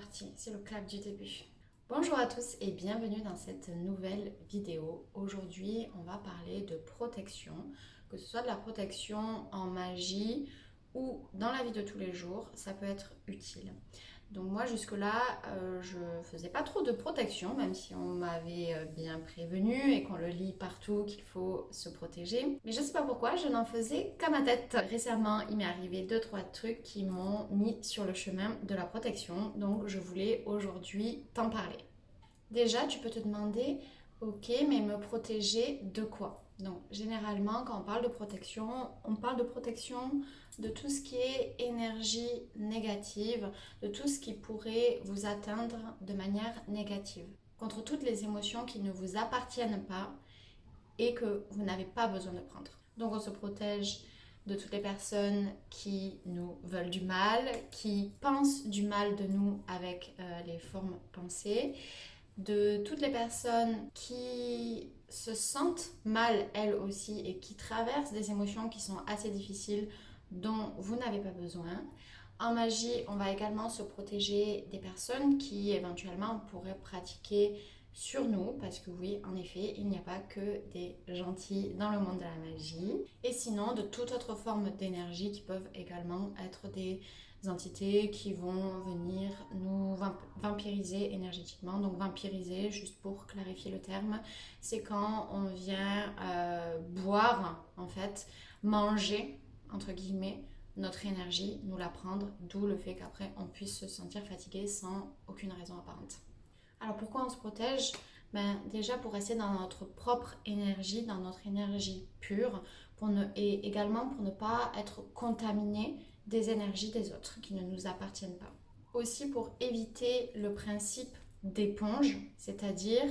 parti, c'est le clap du début. Bonjour à tous et bienvenue dans cette nouvelle vidéo. Aujourd'hui, on va parler de protection, que ce soit de la protection en magie ou dans la vie de tous les jours, ça peut être utile. Donc moi jusque-là, je faisais pas trop de protection, même si on m'avait bien prévenu et qu'on le lit partout qu'il faut se protéger. Mais je sais pas pourquoi, je n'en faisais qu'à ma tête. Récemment, il m'est arrivé 2-3 trucs qui m'ont mis sur le chemin de la protection, donc je voulais aujourd'hui t'en parler. Déjà, tu peux te demander, ok, mais me protéger de quoi? Donc, généralement, quand on parle de protection de tout ce qui est énergie négative, de tout ce qui pourrait vous atteindre de manière négative, contre toutes les émotions qui ne vous appartiennent pas et que vous n'avez pas besoin de prendre. Donc, on se protège de toutes les personnes qui nous veulent du mal, qui pensent du mal de nous avec les formes pensées, de toutes les personnes qui se sentent mal elles aussi et qui traversent des émotions qui sont assez difficiles dont vous n'avez pas besoin. En magie, on va également se protéger des personnes qui éventuellement pourraient pratiquer sur nous, parce que oui, en effet, il n'y a pas que des gentils dans le monde de la magie. Et sinon, de toute autre forme d'énergie qui peuvent également être des entités qui vont venir nous vampiriser énergétiquement. Donc vampiriser, juste pour clarifier le terme, c'est quand on vient boire, en fait, manger, entre guillemets, notre énergie, nous la prendre, d'où le fait qu'après on puisse se sentir fatigué sans aucune raison apparente. Alors pourquoi on se protège? Déjà pour rester dans notre propre énergie, dans notre énergie pure, et également pour ne pas être contaminé des énergies des autres qui ne nous appartiennent pas. Aussi pour éviter le principe d'éponge, c'est-à-dire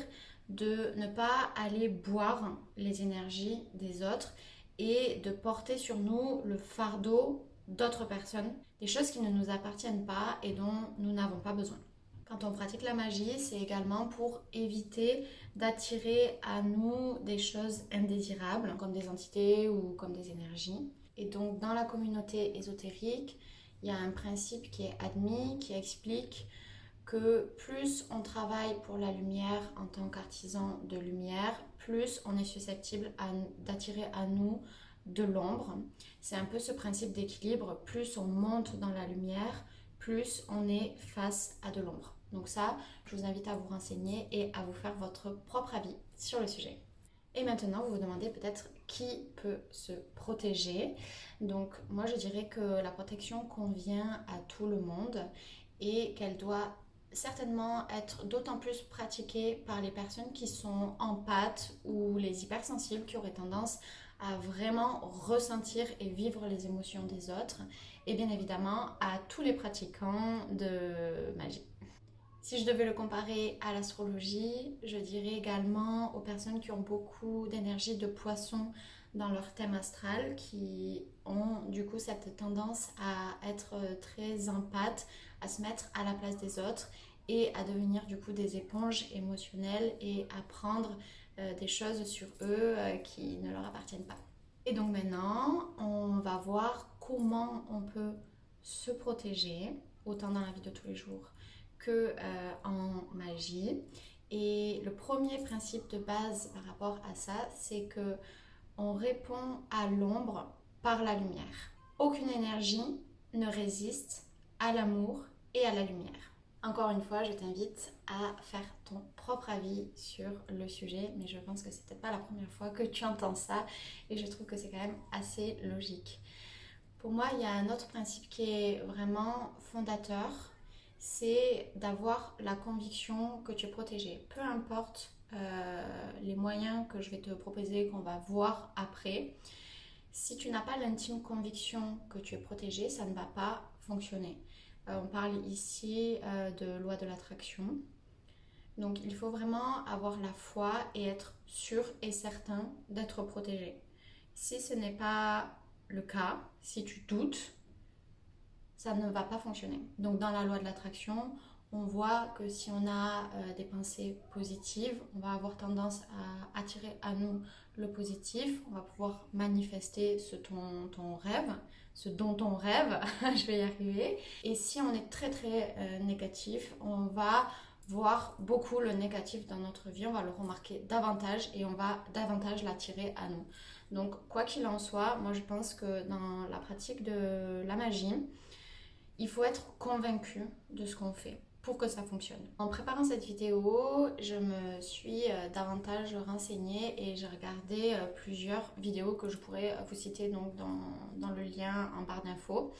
de ne pas aller boire les énergies des autres et de porter sur nous le fardeau d'autres personnes, des choses qui ne nous appartiennent pas et dont nous n'avons pas besoin. Quand on pratique la magie, c'est également pour éviter d'attirer à nous des choses indésirables, comme des entités ou comme des énergies. Et donc, dans la communauté ésotérique, il y a un principe qui est admis, qui explique que plus on travaille pour la lumière en tant qu'artisan de lumière, plus on est susceptible d'attirer à nous de l'ombre. C'est un peu ce principe d'équilibre, plus on monte dans la lumière, plus on est face à de l'ombre. Donc ça, je vous invite à vous renseigner et à vous faire votre propre avis sur le sujet. Et maintenant, vous vous demandez peut-être qui peut se protéger. Donc moi, je dirais que la protection convient à tout le monde et qu'elle doit certainement être d'autant plus pratiquée par les personnes qui sont empathes ou les hypersensibles qui auraient tendance à vraiment ressentir et vivre les émotions des autres, et bien évidemment à tous les pratiquants de magie. Si je devais le comparer à l'astrologie, je dirais également aux personnes qui ont beaucoup d'énergie de poisson dans leur thème astral, qui ont du coup cette tendance à être très empathes, à se mettre à la place des autres et à devenir du coup des éponges émotionnelles et à prendre des choses sur eux qui ne leur appartiennent pas. Et donc maintenant, on va voir comment on peut se protéger, autant dans la vie de tous les jours que en magie. Et le premier principe de base par rapport à ça, c'est que on répond à l'ombre par la lumière. Aucune énergie ne résiste à l'amour et à la lumière. Encore une fois, je t'invite à faire ton propre avis sur le sujet, mais je pense que c'est peut-être pas la première fois que tu entends ça et je trouve que c'est quand même assez logique. Pour moi, il y a un autre principe qui est vraiment fondateur, c'est d'avoir la conviction que tu es protégé. Peu importe les moyens que je vais te proposer, qu'on va voir après, si tu n'as pas l'intime conviction que tu es protégé, ça ne va pas fonctionner. On parle ici de loi de l'attraction. Donc il faut vraiment avoir la foi et être sûr et certain d'être protégé. Si ce n'est pas le cas, si tu doutes, ça ne va pas fonctionner. Donc dans la loi de l'attraction, on voit que si on a des pensées positives, on va avoir tendance à attirer à nous le positif, on va pouvoir manifester ce dont on rêve, je vais y arriver. Et si on est très négatif, on va voir beaucoup le négatif dans notre vie, on va le remarquer davantage et on va davantage l'attirer à nous. Donc quoi qu'il en soit, moi je pense que dans la pratique de la magie, il faut être convaincu de ce qu'on fait pour que ça fonctionne. En préparant cette vidéo, je me suis davantage renseignée et j'ai regardé plusieurs vidéos que je pourrais vous citer donc dans le lien en barre d'infos.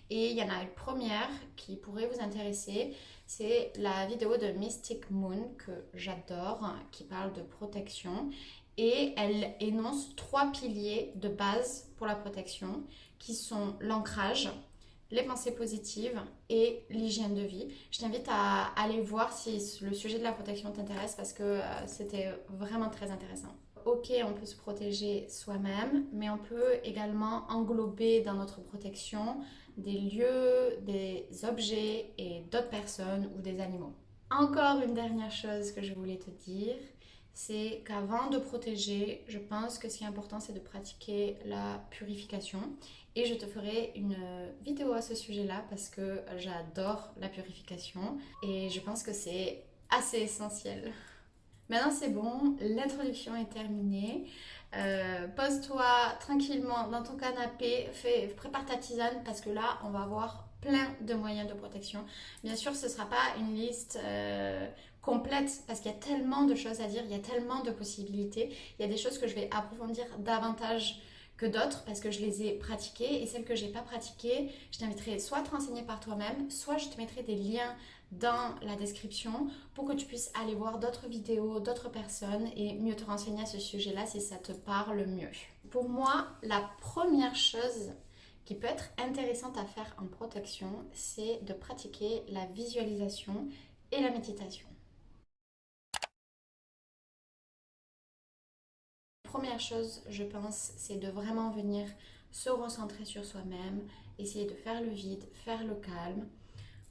Et il y en a une première qui pourrait vous intéresser, c'est la vidéo de Mystic Moon que j'adore, qui parle de protection. Et elle énonce 3 piliers de base pour la protection qui sont l'ancrage, les pensées positives et l'hygiène de vie. Je t'invite à aller voir si le sujet de la protection t'intéresse parce que c'était vraiment très intéressant. Ok, on peut se protéger soi-même, mais on peut également englober dans notre protection des lieux, des objets et d'autres personnes ou des animaux. Encore une dernière chose que je voulais te dire, c'est qu'avant de protéger, je pense que ce qui est important, c'est de pratiquer la purification. Et je te ferai une vidéo à ce sujet-là parce que j'adore la purification et je pense que c'est assez essentiel. Maintenant c'est bon, l'introduction est terminée. Pose-toi tranquillement dans ton canapé, prépare ta tisane parce que là on va avoir plein de moyens de protection. Bien sûr ce ne sera pas une liste complète parce qu'il y a tellement de choses à dire, il y a tellement de possibilités. Il y a des choses que je vais approfondir davantage que d'autres parce que je les ai pratiquées et celles que j'ai pas pratiquées, je t'inviterai soit à te renseigner par toi-même, soit je te mettrai des liens dans la description pour que tu puisses aller voir d'autres vidéos, d'autres personnes et mieux te renseigner à ce sujet-là si ça te parle mieux. Pour moi, la première chose qui peut être intéressante à faire en protection, c'est de pratiquer la visualisation et la méditation. Première chose, je pense, c'est de vraiment venir se recentrer sur soi-même, essayer de faire le vide, faire le calme.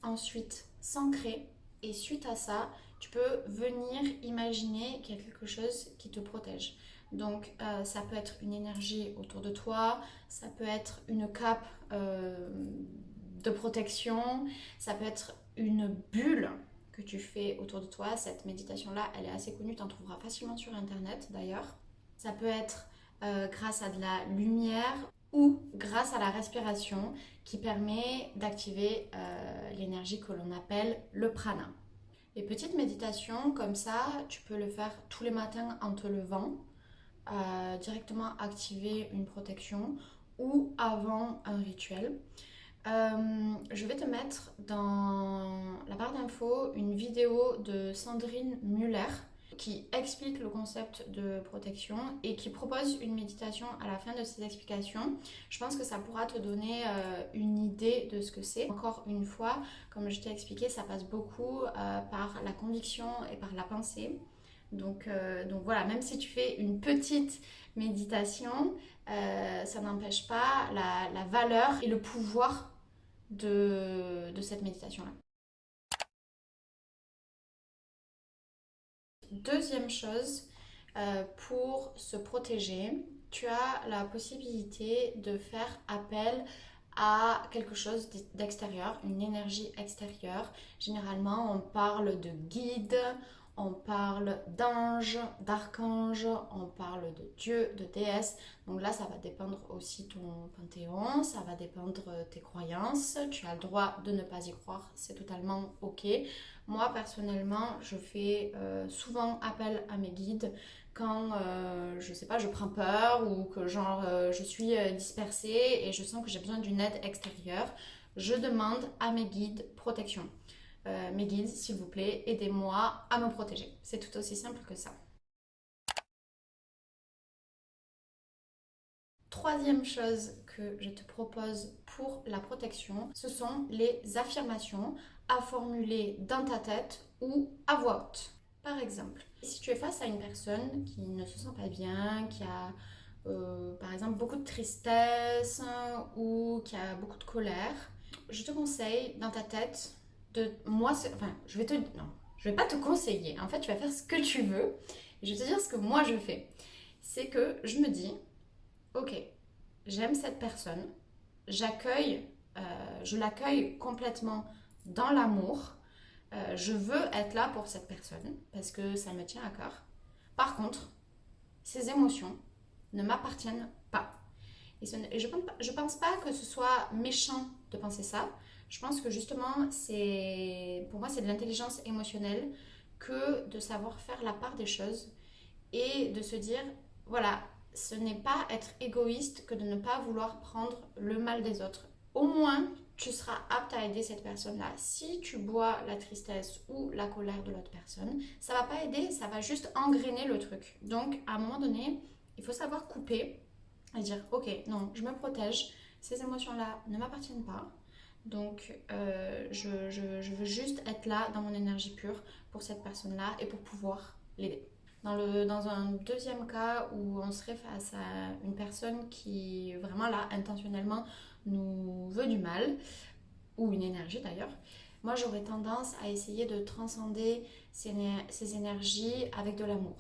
Ensuite, s'ancrer. Et suite à ça, tu peux venir imaginer qu'il y a quelque chose qui te protège. Donc, ça peut être une énergie autour de toi, ça peut être une cape de protection, ça peut être une bulle que tu fais autour de toi. Cette méditation-là, elle est assez connue, tu en trouveras facilement sur Internet d'ailleurs. Ça peut être grâce à de la lumière ou grâce à la respiration qui permet d'activer l'énergie que l'on appelle le prana. Les petites méditations comme ça, tu peux le faire tous les matins en te levant, directement activer une protection ou avant un rituel. Je vais te mettre dans la barre d'infos une vidéo de Sandrine Muller qui explique le concept de protection et qui propose une méditation à la fin de ses explications. Je pense que ça pourra te donner une idée de ce que c'est. Encore une fois, comme je t'ai expliqué, ça passe beaucoup par la conviction et par la pensée. Donc voilà, même si tu fais une petite méditation, ça n'empêche pas la valeur et le pouvoir de cette méditation-là. Deuxième chose, pour se protéger, tu as la possibilité de faire appel à quelque chose d'extérieur, une énergie extérieure. Généralement, on parle de guide, on parle d'ange, d'archange, on parle de dieu, de déesse. Donc là, ça va dépendre aussi ton panthéon, ça va dépendre tes croyances. Tu as le droit de ne pas y croire, c'est totalement ok. Moi, personnellement, je fais souvent appel à mes guides quand, je sais pas, je prends peur ou que genre je suis dispersée et je sens que j'ai besoin d'une aide extérieure. Je demande à mes guides protection. Mes guides, s'il vous plaît, aidez-moi à me protéger. C'est tout aussi simple que ça. Troisième chose que je te propose pour la protection, ce sont les affirmations à formuler dans ta tête ou à voix haute. Par exemple, si tu es face à une personne qui ne se sent pas bien, qui a par exemple beaucoup de tristesse ou qui a beaucoup de colère, je te conseille dans ta tête moi, enfin, non, je vais pas te conseiller. En fait, tu vas faire ce que tu veux. Et je vais te dire ce que moi je fais. C'est que je me dis, ok, j'aime cette personne, j'accueille, je l'accueille complètement dans l'amour. Je veux être là pour cette personne parce que ça me tient à cœur. Par contre, ces émotions ne m'appartiennent pas. Et je pense pas que ce soit méchant de penser ça. Je pense que justement, pour moi, c'est de l'intelligence émotionnelle que de savoir faire la part des choses et de se dire, voilà, ce n'est pas être égoïste que de ne pas vouloir prendre le mal des autres. Au moins, tu seras apte à aider cette personne-là. Si tu bois la tristesse ou la colère de l'autre personne, ça va pas aider, ça va juste engrainer le truc. Donc, à un moment donné, il faut savoir couper et dire, ok, non, je me protège, ces émotions-là ne m'appartiennent pas. Donc, je veux juste être là dans mon énergie pure pour cette personne-là et pour pouvoir l'aider. Dans un deuxième cas où on serait face à une personne qui vraiment là intentionnellement nous veut du mal, ou une énergie d'ailleurs, moi j'aurais tendance à essayer de transcender ces énergies avec de l'amour.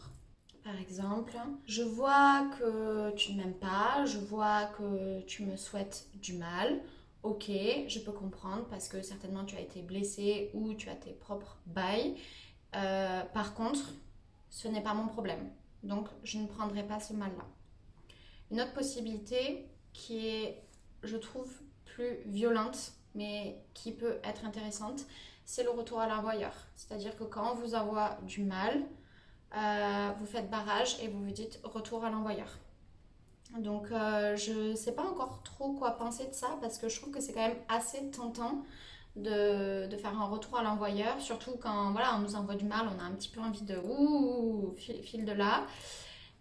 Par exemple, je vois que tu ne m'aimes pas, je vois que tu me souhaites du mal. Ok, je peux comprendre parce que certainement tu as été blessé ou tu as tes propres bails. Par contre, ce n'est pas mon problème. Donc, je ne prendrai pas ce mal-là. Une autre possibilité qui est, je trouve, plus violente, mais qui peut être intéressante, c'est le retour à l'envoyeur. C'est-à-dire que quand on vous envoie du mal, vous faites barrage et vous vous dites retour à l'envoyeur. Donc, je ne sais pas encore trop quoi penser de ça parce que je trouve que c'est quand même assez tentant de faire un retour à l'envoyeur, surtout quand voilà, on nous envoie du mal, on a un petit peu envie de ouh, file de là.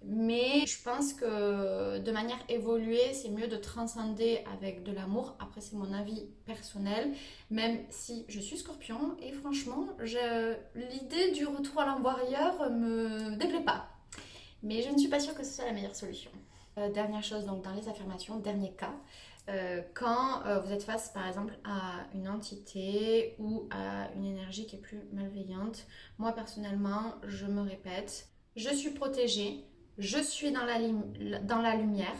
Mais je pense que de manière évoluée, c'est mieux de transcender avec de l'amour. Après, c'est mon avis personnel, même si je suis scorpion et franchement, l'idée du retour à l'envoyeur me déplaît pas. Mais je ne suis pas sûre que ce soit la meilleure solution. Dernière chose, donc dans les affirmations, dernier cas, quand vous êtes face par exemple à une entité ou à une énergie qui est plus malveillante, moi personnellement, je me répète, je suis protégée, je suis dans la lumière,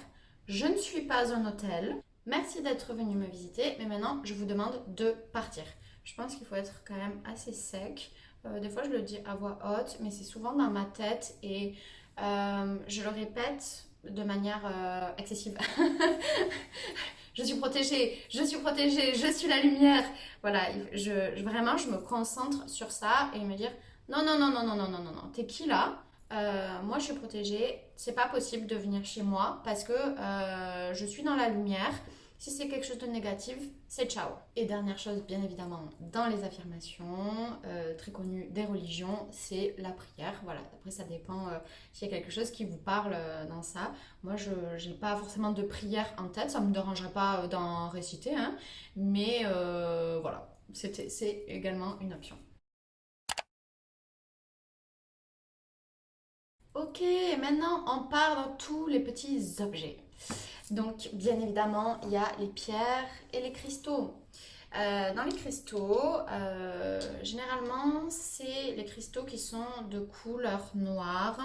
je ne suis pas un hôtel, merci d'être venu me visiter, mais maintenant je vous demande de partir. Je pense qu'il faut être quand même assez sec. Des fois je le dis à voix haute, mais c'est souvent dans ma tête et je le répète de manière excessive. Je suis protégée, je suis protégée, je suis la lumière. Voilà, vraiment, je me concentre sur ça et me dire non, non, non, non, non, non, non, non, non, t'es qui là? Moi, je suis protégée. C'est pas possible de venir chez moi parce que je suis dans la lumière. Si c'est quelque chose de négatif, c'est ciao. Et dernière chose, bien évidemment, dans les affirmations, très connues des religions, c'est la prière. Voilà, après ça dépend s'il y a quelque chose qui vous parle dans ça. Moi, je n'ai pas forcément de prière en tête, ça ne me dérangerait pas d'en réciter, hein, mais voilà, c'est également une option. Ok, maintenant on part dans tous les petits objets. Donc, bien évidemment, il y a les pierres et les cristaux. Dans les cristaux, généralement, c'est les cristaux qui sont de couleur noire.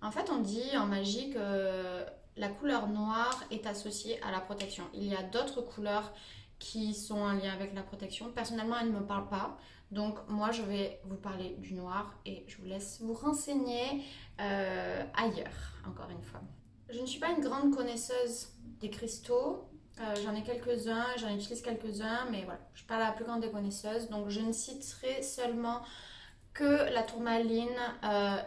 En fait, on dit en magie que la couleur noire est associée à la protection. Il y a d'autres couleurs qui sont en lien avec la protection. Personnellement, elles ne me parlent pas. Donc, moi, je vais vous parler du noir et je vous laisse vous renseigner ailleurs, encore une fois. Je ne suis pas une grande connaisseuse des cristaux. J'en ai quelques-uns, j'en utilise quelques-uns, mais voilà, je ne suis pas la plus grande des connaisseuses. Donc, je ne citerai seulement que la tourmaline,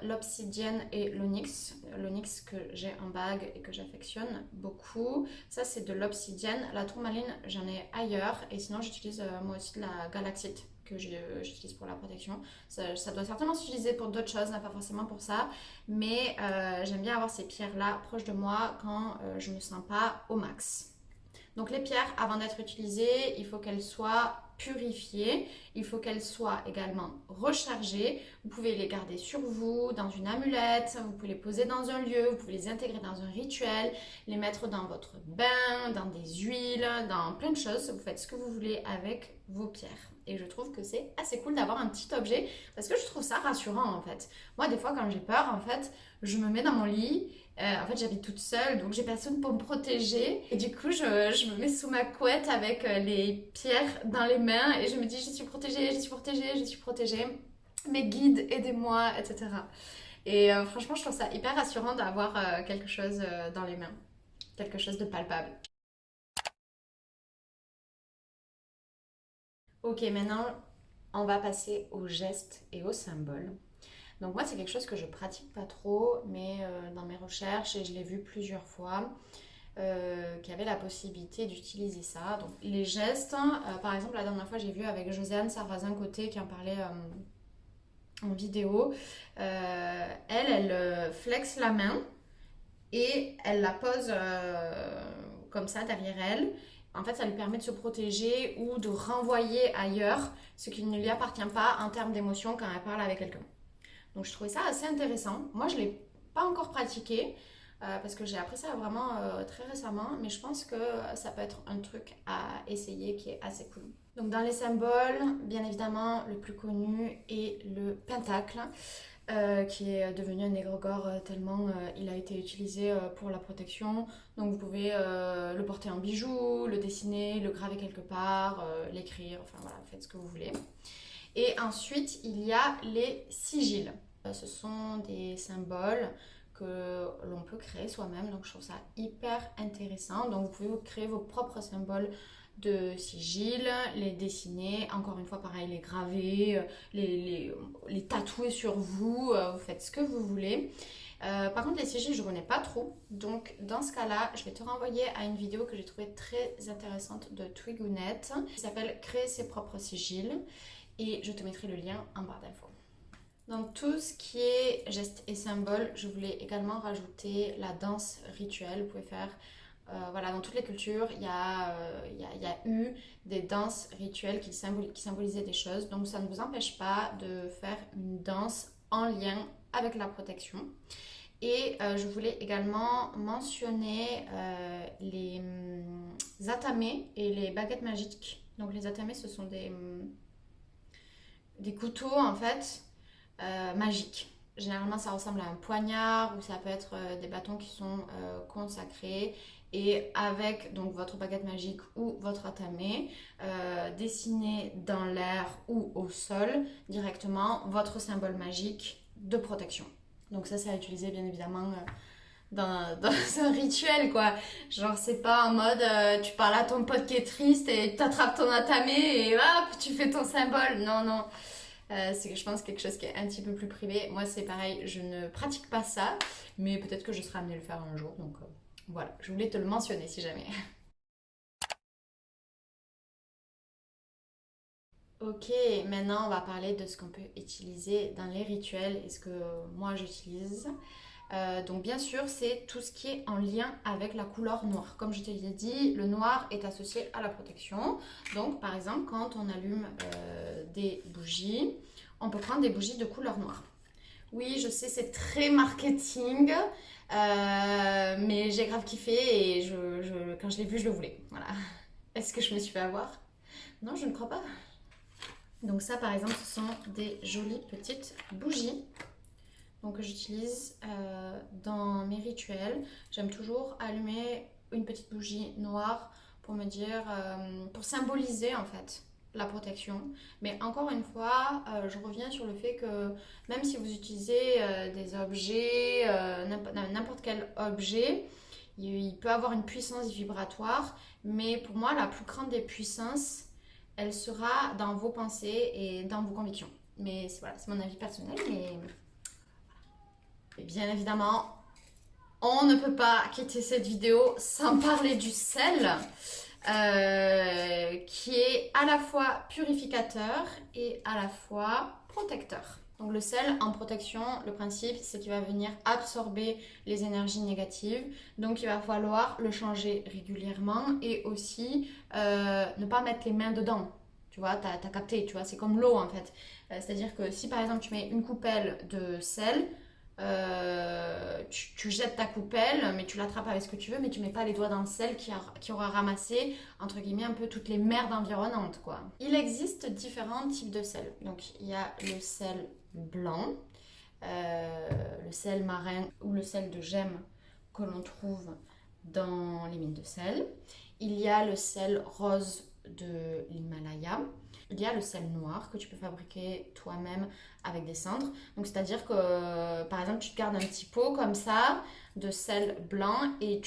l'obsidienne et l'onyx. L'onyx que j'ai en bague et que j'affectionne beaucoup. Ça, c'est de l'obsidienne. La tourmaline, j'en ai ailleurs. Et sinon, j'utilise moi aussi de la galaxite que j'utilise pour la protection. Ça doit certainement s'utiliser pour d'autres choses, pas forcément pour ça. Mais j'aime bien avoir ces pierres-là proches de moi quand je ne me sens pas au max. Donc les pierres, avant d'être utilisées, il faut qu'elles soient purifiées, il faut qu'elles soient également rechargées. Vous pouvez les garder sur vous, dans une amulette, vous pouvez les poser dans un lieu, vous pouvez les intégrer dans un rituel, les mettre dans votre bain, dans des huiles, dans plein de choses. Vous faites ce que vous voulez avec vos pierres. et je trouve que c'est assez cool d'avoir un petit objet parce que je trouve ça rassurant en fait. Moi des fois quand j'ai peur en fait, je me mets dans mon lit, en fait j'habite toute seule donc j'ai personne pour me protéger et du coup je me mets sous ma couette avec les pierres dans les mains et je me dis je suis protégée, je suis protégée, je suis protégée. Mes guides, aidez-moi, etc. Et franchement, je trouve ça hyper rassurant d'avoir quelque chose dans les mains, quelque chose de palpable. Ok, maintenant, on va passer aux gestes et aux symboles. Donc moi, c'est quelque chose que je pratique pas trop, mais dans mes recherches, et je l'ai vu plusieurs fois, qu'il y avait la possibilité d'utiliser ça. Donc les gestes, par exemple, la dernière fois, j'ai vu avec Josiane Sarrazin-Côté qui en parlait en vidéo. Elle flexe la main et elle la pose comme ça derrière elle. En fait, ça lui permet de se protéger ou de renvoyer ailleurs ce qui ne lui appartient pas en termes d'émotion quand elle parle avec quelqu'un. Donc, je trouvais ça assez intéressant. Moi, je ne l'ai pas encore pratiqué parce que j'ai appris ça vraiment très récemment, mais je pense que ça peut être un truc à essayer qui est assez cool. Donc, dans les symboles, bien évidemment, le plus connu est le pentacle qui est devenu un égrégore tellement il a été utilisé pour la protection. Donc vous pouvez le porter en bijou, le dessiner, le graver quelque part, l'écrire, enfin voilà, faites ce que vous voulez. Et ensuite, il y a les sigils. Ce sont des symboles que l'on peut créer soi-même, donc je trouve ça hyper intéressant. Donc vous pouvez créer vos propres symboles de sigil, les dessiner, encore une fois pareil, les graver, les tatouer sur vous, vous faites ce que vous voulez. Par contre les sigils je ne connais pas trop, donc dans ce cas là je vais te renvoyer à une vidéo que j'ai trouvée très intéressante de Twigounet qui s'appelle Créer ses propres sigils et je te mettrai le lien en barre d'infos. Dans tout ce qui est gestes et symboles, je voulais également rajouter la danse rituelle. Vous pouvez faire voilà, dans toutes les cultures, il y a eu des danses rituelles qui symbolisaient des choses. Donc ça ne vous empêche pas de faire une danse en lien avec la protection. Et je voulais également mentionner les atamés et les baguettes magiques. Donc les atamés, ce sont des couteaux en fait magiques. Généralement, ça ressemble à un poignard ou ça peut être des bâtons qui sont consacrés. Et avec donc votre baguette magique ou votre atamé, dessinez dans l'air ou au sol directement votre symbole magique de protection. Donc ça, c'est à utiliser bien évidemment dans un rituel quoi. Genre c'est pas en mode tu parles à ton pote qui est triste et t'attrapes ton atamé et hop, tu fais ton symbole. Non, non. C'est je pense quelque chose qui est un petit peu plus privé. Moi c'est pareil, je ne pratique pas ça, mais peut-être que je serai amenée à le faire un jour. Donc voilà, je voulais te le mentionner si jamais. Ok, maintenant on va parler de ce qu'on peut utiliser dans les rituels et ce que moi j'utilise. Donc bien sûr, c'est tout ce qui est en lien avec la couleur noire. Comme je te l'ai dit, le noir est associé à la protection. Donc par exemple, quand on allume des bougies, on peut prendre des bougies de couleur noire. Oui, je sais, c'est très marketing, mais j'ai grave kiffé et quand je l'ai vu, je le voulais. Voilà. Est-ce que je me suis fait avoir? Non, je ne crois pas. Donc ça, par exemple, ce sont des jolies petites bougies donc, que j'utilise dans mes rituels. J'aime toujours allumer une petite bougie noire pour me dire, pour symboliser en fait la protection. Mais encore une fois, je reviens sur le fait que même si vous utilisez des objets, n'importe quel objet, il peut avoir une puissance vibratoire. Mais pour moi, la plus grande des puissances, elle sera dans vos pensées et dans vos convictions. Mais voilà, c'est mon avis personnel, mais et bien évidemment, on ne peut pas quitter cette vidéo sans parler du sel, qui est à la fois purificateur et à la fois protecteur. Donc le sel en protection, le principe c'est qu'il va venir absorber les énergies négatives. Donc il va falloir le changer régulièrement et aussi ne pas mettre les mains dedans. Tu vois, t'as capté, tu vois, c'est comme l'eau en fait. C'est-à-dire que si par exemple tu mets une coupelle de sel, tu jettes ta coupelle, mais tu l'attrapes avec ce que tu veux, mais tu mets pas les doigts dans le sel qui aura ramassé, entre guillemets, un peu toutes les merdes environnantes, quoi. Il existe différents types de sel. Donc, il y a le sel blanc, le sel marin ou le sel de gemme que l'on trouve dans les mines de sel. Il y a le sel rose de l'Himalaya. Il y a le sel noir que tu peux fabriquer toi-même avec des cendres. Donc, c'est-à-dire que, par exemple, tu te gardes un petit pot comme ça de sel blanc et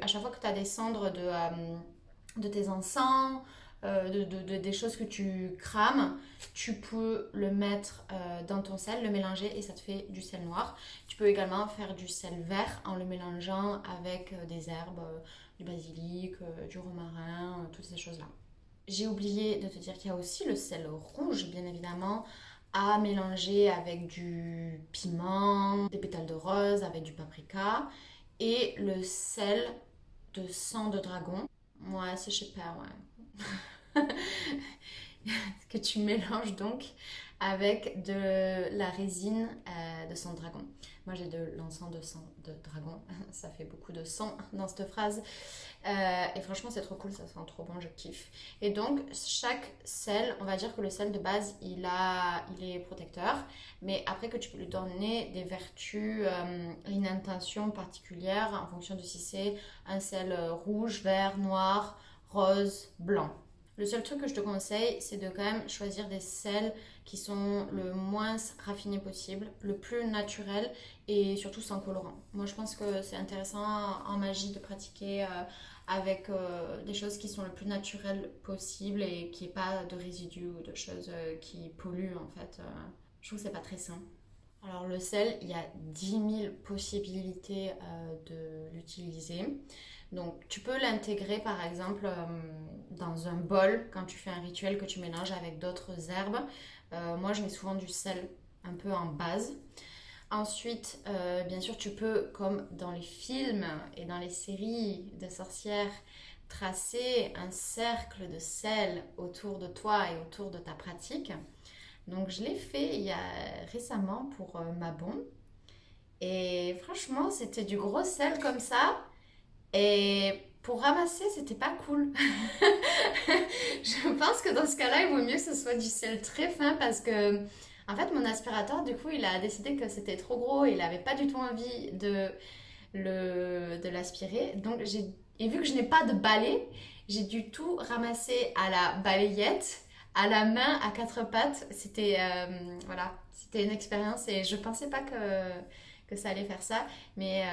à chaque fois que tu as des cendres de tes encens, des choses que tu crames, tu peux le mettre dans ton sel, le mélanger et ça te fait du sel noir. Tu peux également faire du sel vert en le mélangeant avec des herbes, du basilic, du romarin, toutes ces choses-là. J'ai oublié de te dire qu'il y a aussi le sel rouge, bien évidemment, à mélanger avec du piment, des pétales de rose, avec du paprika et le sel de sang de dragon. Ouais, c'est je sais pas, ouais. Que tu mélanges donc avec de la résine de sang de dragon. Moi j'ai de l'encens de sang de dragon, ça fait beaucoup de sang dans cette phrase. Et franchement c'est trop cool, ça sent trop bon, je kiffe. Et donc chaque sel, on va dire que le sel de base il est protecteur, mais après que tu peux lui donner des vertus, une intention particulière en fonction de si c'est un sel rouge, vert, noir, rose, blanc. Le seul truc que je te conseille, c'est de quand même choisir des sels qui sont le moins raffinés possible, le plus naturel et surtout sans colorant. Moi, je pense que c'est intéressant en magie de pratiquer avec des choses qui sont le plus naturelles possible et qui n'y ait pas de résidus ou de choses qui polluent en fait. Je trouve que c'est pas très sain. Alors le sel, il y a 10 000 possibilités de l'utiliser. Donc tu peux l'intégrer par exemple dans un bol quand tu fais un rituel que tu mélanges avec d'autres herbes. Moi je mets souvent du sel un peu en base. Ensuite, bien sûr, tu peux, comme dans les films et dans les séries de sorcières, tracer un cercle de sel autour de toi et autour de ta pratique. Donc je l'ai fait il y a récemment pour ma bombe. Et franchement, c'était du gros sel comme ça. Et pour ramasser, c'était pas cool. Je pense que dans ce cas-là, il vaut mieux que ce soit du sel très fin parce que, en fait, mon aspirateur, du coup, il a décidé que c'était trop gros et il avait pas du tout envie de l'aspirer. Donc, et vu que je n'ai pas de balai, j'ai dû tout ramasser à la balayette, à la main, à quatre pattes. Voilà, c'était une expérience et je pensais pas que ça allait faire ça. Mais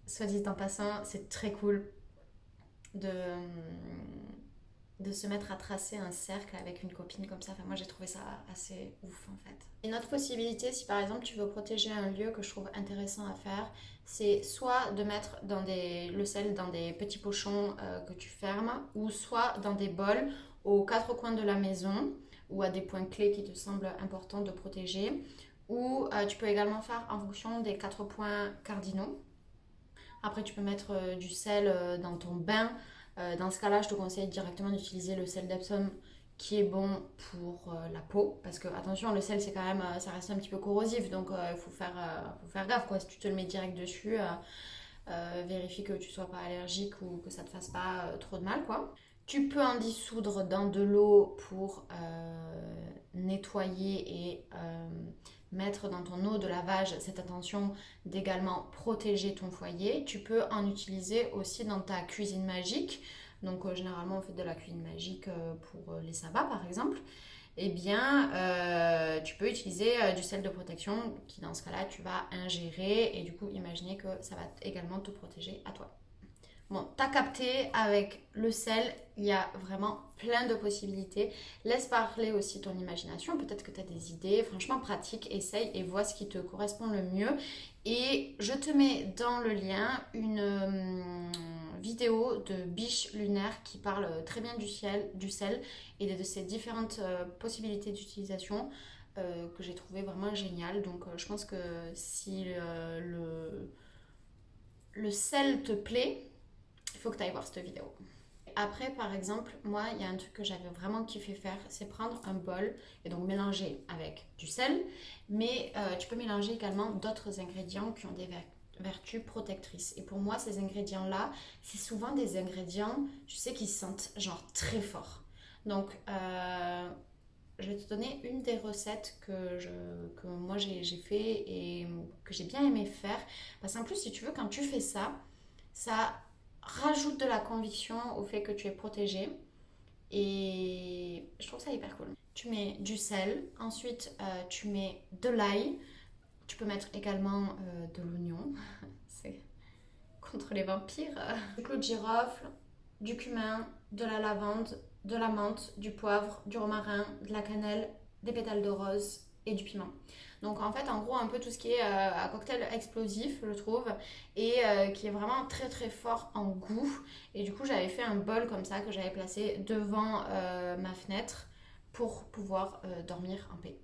soit dit en passant, c'est très cool de, de se mettre à tracer un cercle avec une copine comme ça. Enfin, moi, j'ai trouvé ça assez ouf en fait. Une autre possibilité, si par exemple tu veux protéger un lieu que je trouve intéressant à faire, c'est soit de mettre le sel dans des petits pochons que tu fermes, ou soit dans des bols aux quatre coins de la maison ou à des points clés qui te semblent importants de protéger. Ou tu peux également faire en fonction des 4 points cardinaux. Après, tu peux mettre du sel dans ton bain. Dans ce cas-là, je te conseille directement d'utiliser le sel d'Epsom qui est bon pour la peau. Parce que, attention, le sel, c'est quand même, ça reste un petit peu corrosif. Donc, il faut faire gaffe, quoi. Si tu te le mets direct dessus, vérifie que tu sois pas allergique ou que ça te fasse pas trop de mal, quoi. Tu peux en dissoudre dans de l'eau pour nettoyer et mettre dans ton eau de lavage cette intention d'également protéger ton foyer. Tu peux en utiliser aussi dans ta cuisine magique. Donc généralement on fait de la cuisine magique pour les sabbats par exemple. Eh bien, tu peux utiliser du sel de protection qui dans ce cas-là tu vas ingérer et du coup imaginer que ça va également te protéger à toi. Bon, t'as capté, avec le sel, il y a vraiment plein de possibilités. Laisse parler aussi ton imagination, peut-être que tu as des idées. Franchement, pratique, essaye et vois ce qui te correspond le mieux. Et je te mets dans le lien une vidéo de Biche Lunaire qui parle très bien du sel et de ses différentes possibilités d'utilisation que j'ai trouvé vraiment génial. Donc je pense que si le sel te plaît, il faut que tu ailles voir cette vidéo. après, par exemple, moi, il y a un truc que j'avais vraiment kiffé faire, c'est prendre un bol et donc mélanger avec du sel, mais tu peux mélanger également d'autres ingrédients qui ont des vertus protectrices. Et pour moi, ces ingrédients-là, c'est souvent des ingrédients, tu sais, qui sentent genre très fort. Donc, je vais te donner une des recettes que moi j'ai fait et que j'ai bien aimé faire. Parce qu'en plus, si tu veux, quand tu fais ça, ça rajoute de la conviction au fait que tu es protégé. Et je trouve ça hyper cool. Tu mets du sel, ensuite tu mets de l'ail. Tu peux mettre également de l'oignon. C'est contre les vampires. Du clou de girofle, du cumin, de la lavande, de la menthe, du poivre, du romarin, de la cannelle, des pétales de rose et du piment. Donc en fait, en gros, un peu tout ce qui est un cocktail explosif, je trouve, et qui est vraiment très très fort en goût. Et du coup, j'avais fait un bol comme ça que j'avais placé devant ma fenêtre pour pouvoir dormir en paix.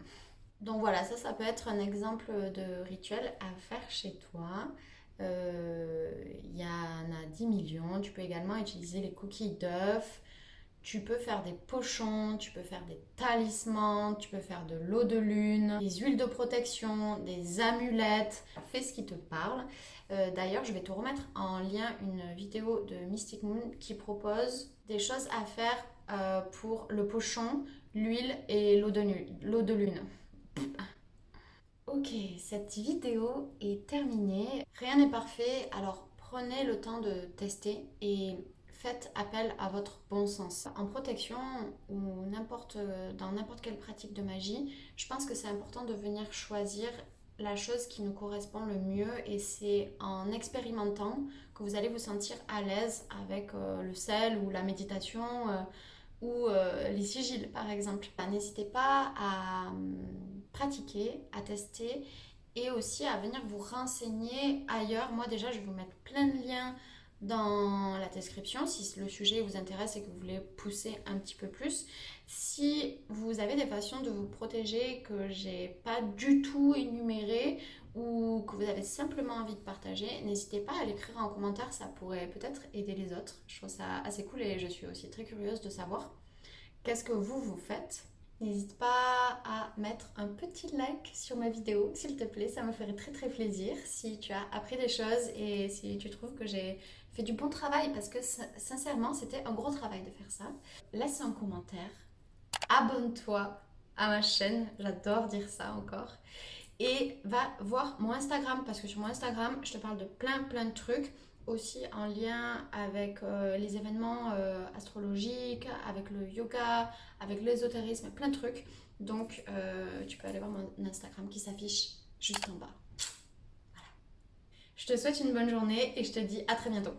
Donc voilà, ça peut être un exemple de rituel à faire chez toi. Il y en a 10 millions. Tu peux également utiliser les coquilles d'œufs. Tu peux faire des pochons, tu peux faire des talismans, tu peux faire de l'eau de lune, des huiles de protection, des amulettes. Fais ce qui te parle. D'ailleurs, je vais te remettre en lien une vidéo de Mystic Moon qui propose des choses à faire pour le pochon, l'huile et l'eau de lune. Ok, cette vidéo est terminée. Rien n'est parfait, alors prenez le temps de tester et faites appel à votre bon sens. En protection ou dans n'importe quelle pratique de magie, je pense que c'est important de venir choisir la chose qui nous correspond le mieux et c'est en expérimentant que vous allez vous sentir à l'aise avec le sel ou la méditation ou les sigils par exemple. N'hésitez pas à pratiquer, à tester et aussi à venir vous renseigner ailleurs. Moi déjà je vais vous mettre plein de liens dans la description si le sujet vous intéresse et que vous voulez pousser un petit peu plus. Si vous avez des façons de vous protéger que j'ai pas du tout énumérées ou que vous avez simplement envie de partager, n'hésitez pas à l'écrire en commentaire, ça pourrait peut-être aider les autres. Je trouve ça assez cool et je suis aussi très curieuse de savoir qu'est-ce que vous faites. N'hésite pas à mettre un petit like sur ma vidéo, s'il te plaît, ça me ferait très très plaisir si tu as appris des choses et si tu trouves que j'ai fait du bon travail parce que sincèrement c'était un gros travail de faire ça. Laisse un commentaire, abonne-toi à ma chaîne, j'adore dire ça encore, et va voir mon Instagram parce que sur mon Instagram je te parle de plein de trucs aussi en lien avec les événements astrologiques, avec le yoga, avec l'ésotérisme, plein de trucs. Donc tu peux aller voir mon Instagram qui s'affiche juste en bas. Voilà. Je te souhaite une bonne journée et je te dis à très bientôt.